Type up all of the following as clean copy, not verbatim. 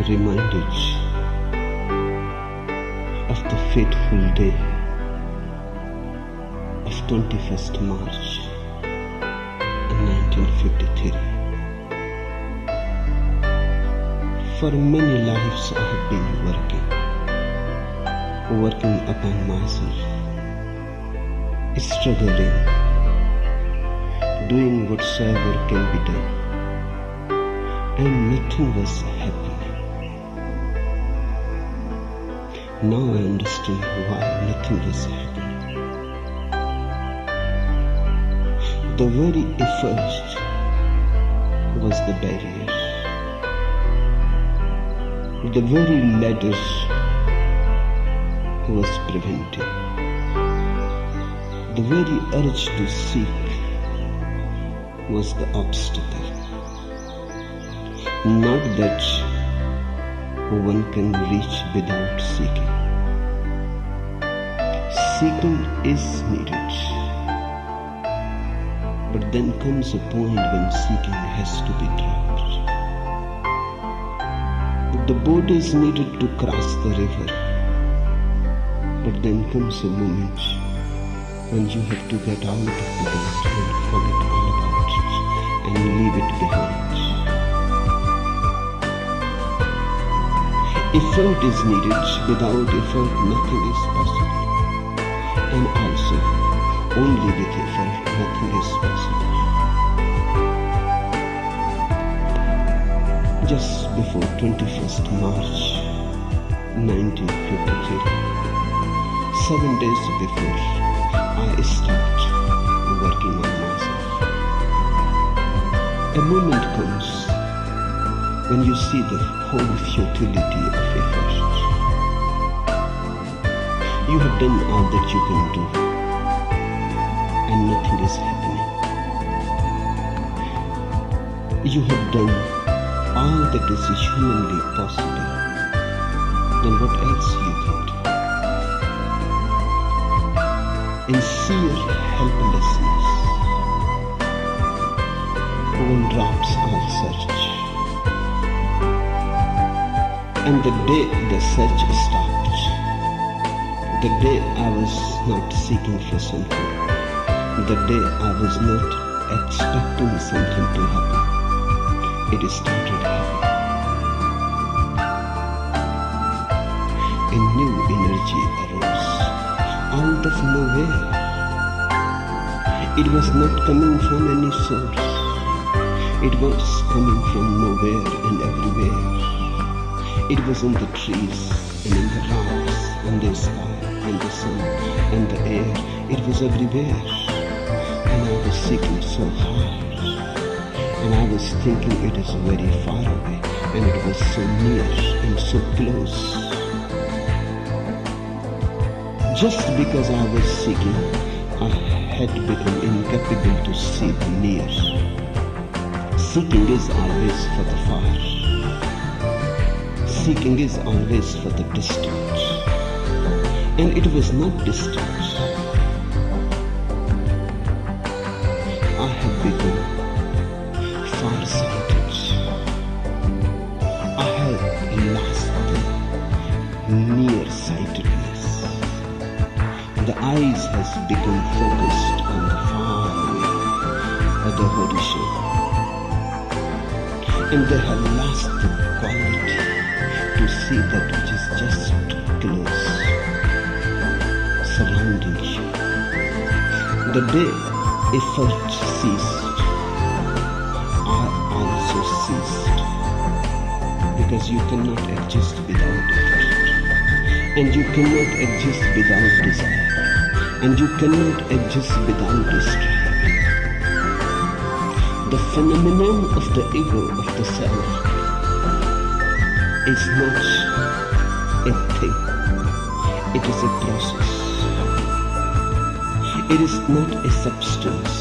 reminded of the fateful day of 21st March 1953. For many lives I have been working upon myself, struggling, doing whatsoever can be done, and nothing was happening. Now I understand why nothing was happening. The very effort was the barrier. The very ladder was preventing. The very urge to seek was the obstacle. Not that one can reach without seeking. Seeking is needed. But then comes a point when seeking has to be dropped. The boat is needed to cross the river. But then comes a moment when you have to get out of the boat and forget all about it and leave it behind. Effort is needed. Without effort, nothing is possible. And also, only with effort, nothing is possible. Just before 21st March 1953, 7 days before I start working on myself, a moment comes when you see the whole futility of effort. You have done all that you can do, and nothing is happening. You have done all that is humanly possible. Then what else you can do? In sheer helplessness, one drops all search. And the day the search stopped, the day I was not seeking for something, the day I was not expecting something to happen, it started happening. A new energy arose out of nowhere. It was not coming from any source. It was coming from nowhere and everywhere. It was in the trees and in the rocks and the sky and the sun and the air. It was everywhere. And I was seeking so hard. And I was thinking it is very far away. And it was so near and so close. Just because I was seeking, I had become incapable to see the near. Seeking is always for the far. Seeking is always for the distant. And it was not distant. I have become far-sighted. I have lost the near-sightedness. The eyes has become focused on the far away at the horizon. And they have lost the quality to see that which is just close, surrounding you. The day effort ceased, I also ceased. Because you cannot exist without effort. And you cannot exist without desire. And you cannot exist without striving. The phenomenon of the ego, of the self, is not a thing. It is a process. It is not a substance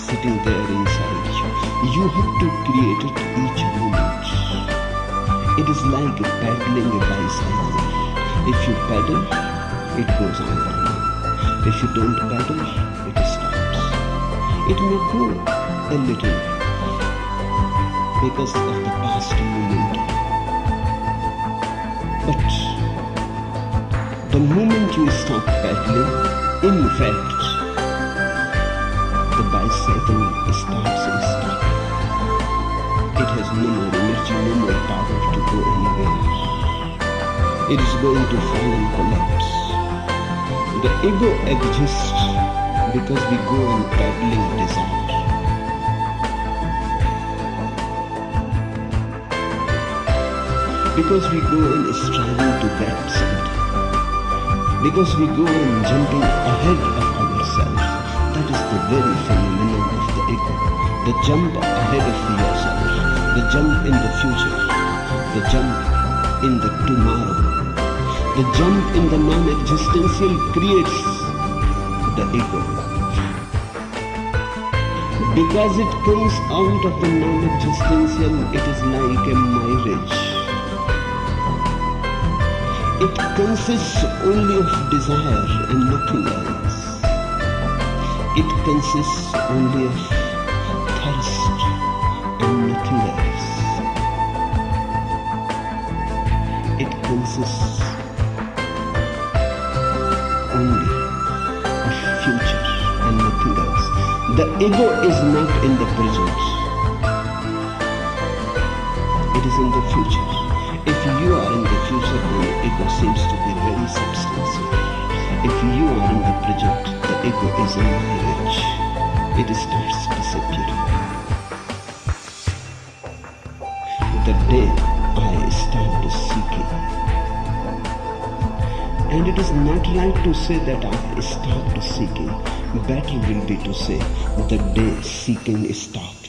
sitting there inside you. You have to create it each moment. It is like paddling a bicycle. If you paddle, it goes on. If you don't paddle, it stops. It may go a little because of the past moment But the moment you stop paddling, in fact, the bicycle starts stopping. It has no more energy, no more power to go anywhere. It is going to fall and collapse. The ego exists because we go on paddling desire. Because we go on striving to get something. Because we go on jumping ahead of ourselves. That is the very phenomenon of the ego. The jump ahead of yourself. The jump in the future. The jump in the tomorrow. The jump in the non-existential creates the ego. Because it comes out of the non-existential, it is like a marriage. It consists only of desire and nothing else. It consists only of thirst and nothing else. It consists only of future and nothing else. The ego is not in the present. It is in the future. If you are in the future, then the ego seems to be very substantial. If you are in the present, the ego is a marriage. It starts disappearing. The day I start seeking, and it is not right to say that I stopped seeking. Better will be to say the day seeking stopped.